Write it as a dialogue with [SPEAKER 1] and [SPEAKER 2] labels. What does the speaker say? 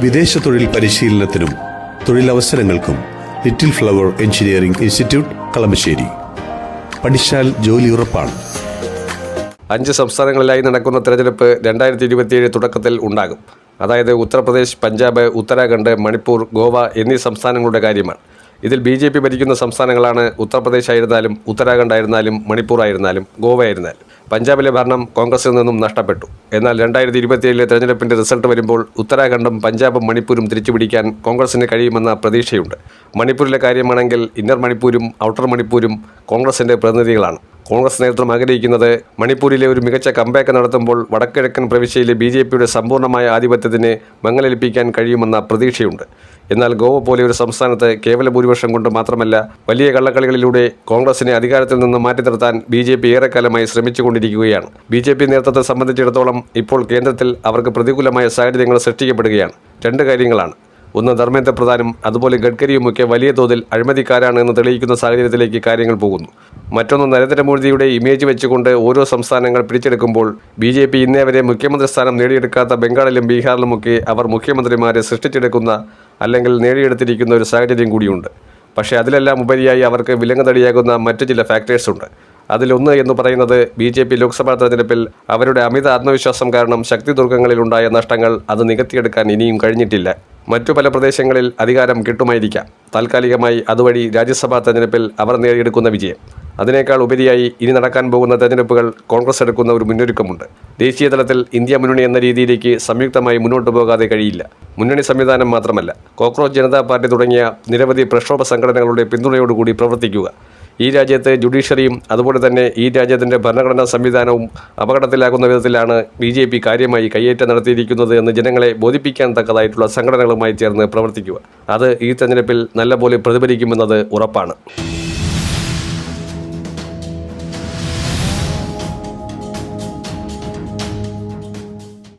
[SPEAKER 1] വിദേശ തൊഴിൽ പരിശീലനത്തിനും തൊഴിലവസരങ്ങൾക്കും Little Flower Engineering Institute Kalamassery. പഠിച്ചാൽ ജോലി ഉറപ്പാണ്.
[SPEAKER 2] 5 സംസ്ഥാനങ്ങളിലായി നടക്കുന്ന തെരഞ്ഞെടുപ്പ് 2027 തുടക്കത്തിൽ ഉണ്ടാകും. അതായത് ഉത്തർപ്രദേശ്, പഞ്ചാബ്, ഉത്തരാഖണ്ഡ്, മണിപ്പൂർ, ഗോവ എന്നീ സംസ്ഥാനങ്ങളുടെ കാര്യമാണ്. ഇതിൽ BJP ഭരിക്കുന്ന സംസ്ഥാനങ്ങളാണ് ഉത്തർപ്രദേശ് ആയിരുന്നാലും, ഉത്തരാഖണ്ഡ് ആയിരുന്നാലും, മണിപ്പൂർ ആയിരുന്നാലും, ഗോവ ആയിരുന്നാലും. പഞ്ചാബിലെ ഭരണം കോൺഗ്രസിൽ നിന്നും നഷ്ടപ്പെട്ടു. എന്നാൽ 2027 തെരഞ്ഞെടുപ്പിൻ്റെ റിസൾട്ട് വരുമ്പോൾ ഉത്തരാഖണ്ഡും പഞ്ചാബും മണിപ്പൂരും തിരിച്ചുപിടിക്കാൻ കോൺഗ്രസിന് കഴിയുമെന്ന പ്രതീക്ഷയുണ്ട്. മണിപ്പൂരിലെ കാര്യമാണെങ്കിൽ ഇന്നർ മണിപ്പൂരും ഔട്ടർ മണിപ്പൂരും കോൺഗ്രസിൻ്റെ പ്രതിനിധികളാണ്. കോൺഗ്രസ് നേതൃത്വം ആഗ്രഹിക്കുന്നത് മണിപ്പൂരിലെ ഒരു മികച്ച കംബാക്ക് നടത്തുമ്പോൾ വടക്കിഴക്കൻ പ്രവിശ്യയിലെ BJPയുടെ സമ്പൂർണ്ണമായ ആധിപത്യത്തിന് മങ്ങലേൽപ്പിക്കാൻ കഴിയുമെന്ന പ്രതീക്ഷയുണ്ട്. എന്നാൽ ഗോവ പോലെ ഒരു സംസ്ഥാനത്ത് കേവല ഭൂരിപക്ഷം കൊണ്ട് മാത്രമല്ല, വലിയ കള്ളക്കളികളിലൂടെ കോൺഗ്രസിനെ അധികാരത്തിൽ നിന്ന് മാറ്റി നിർത്താൻ BJP ഏറെക്കാലമായി ശ്രമിച്ചുകൊണ്ടിരിക്കുകയാണ്. BJP നേതൃത്വത്തെ സംബന്ധിച്ചിടത്തോളം ഇപ്പോൾ കേന്ദ്രത്തിൽ അവർക്ക് പ്രതികൂലമായ സാഹചര്യങ്ങൾ സൃഷ്ടിക്കപ്പെടുകയാണ്. 2 കാര്യങ്ങളാണ്. ഒന്ന്, ധർമ്മേന്ദ്ര പ്രധാനും അതുപോലെ ഗഡ്കരിയുമൊക്കെ വലിയ തോതിൽ അഴിമതിക്കാരാണ് എന്ന് തെളിയിക്കുന്ന സാഹചര്യത്തിലേക്ക് കാര്യങ്ങൾ പോകുന്നു. മറ്റൊന്ന്, നരേന്ദ്രമോദിയുടെ ഇമേജ് വെച്ചുകൊണ്ട് ഓരോ സംസ്ഥാനങ്ങൾ പിടിച്ചെടുക്കുമ്പോൾ BJP ഇന്നേ വരെ മുഖ്യമന്ത്രി സ്ഥാനം നേടിയെടുക്കാത്ത ബംഗാളിലും ബീഹാറിലുമൊക്കെ അവർ മുഖ്യമന്ത്രിമാരെ സൃഷ്ടിച്ചെടുക്കുന്ന അല്ലെങ്കിൽ നേടിയെടുത്തിരിക്കുന്ന ഒരു സാഹചര്യം കൂടിയുണ്ട്. പക്ഷേ അതിലെല്ലാം ഉപരിയായി അവർക്ക് വിലങ്ങുതടിയാകുന്ന മറ്റ് ചില ഫാക്ടേഴ്സുണ്ട്. അതിലൊന്ന് എന്ന് പറയുന്നത് BJP ലോക്സഭാ തെരഞ്ഞെടുപ്പിൽ അവരുടെ അമിത ആത്മവിശ്വാസം കാരണം ശക്തി ദുർഗങ്ങളിലുണ്ടായ നഷ്ടങ്ങൾ അത് നികത്തിയെടുക്കാൻ ഇനിയും കഴിഞ്ഞിട്ടില്ല. മറ്റു പല പ്രദേശങ്ങളിൽ അധികാരം കിട്ടുമായിരിക്കാം. താൽക്കാലികമായി അതുവഴി രാജ്യസഭാ തെരഞ്ഞെടുപ്പിൽ അവർ നേടിയെടുക്കുന്ന വിജയം. അതിനേക്കാൾ ഉപരിയായി ഇനി നടക്കാൻ പോകുന്ന തെരഞ്ഞെടുപ്പുകൾ കോൺഗ്രസ് എടുക്കുന്ന ഒരു മുന്നൊരുക്കമുണ്ട്. ദേശീയ തലത്തിൽ ഇന്ത്യ മുന്നണി എന്ന രീതിയിലേക്ക് സംയുക്തമായി മുന്നോട്ട് പോകാതെ കഴിയില്ല. മുന്നണി സംവിധാനം മാത്രമല്ല, കോക്രോച്ച് ജനതാ പാർട്ടി തുടങ്ങിയ നിരവധി പ്രക്ഷോഭ സംഘടനകളുടെ പിന്തുണയോടുകൂടി പ്രവർത്തിക്കുക. ഈ രാജ്യത്തെ ജുഡീഷ്യറിയും അതുപോലെ തന്നെ ഈ രാജ്യത്തിൻ്റെ ഭരണഘടനാ സംവിധാനവും അപകടത്തിലാകുന്ന വിധത്തിലാണ് BJP കാര്യമായി കയ്യേറ്റം നടത്തിയിരിക്കുന്നത് എന്ന് ജനങ്ങളെ ബോധിപ്പിക്കാൻ തക്കതായിട്ടുള്ള സംഘടനകളുമായി ചേർന്ന് പ്രവർത്തിക്കുക. അത് ഈ തെരഞ്ഞെടുപ്പിൽ നല്ലപോലെ പ്രതിഫലിക്കുമെന്നത് ഉറപ്പാണ്.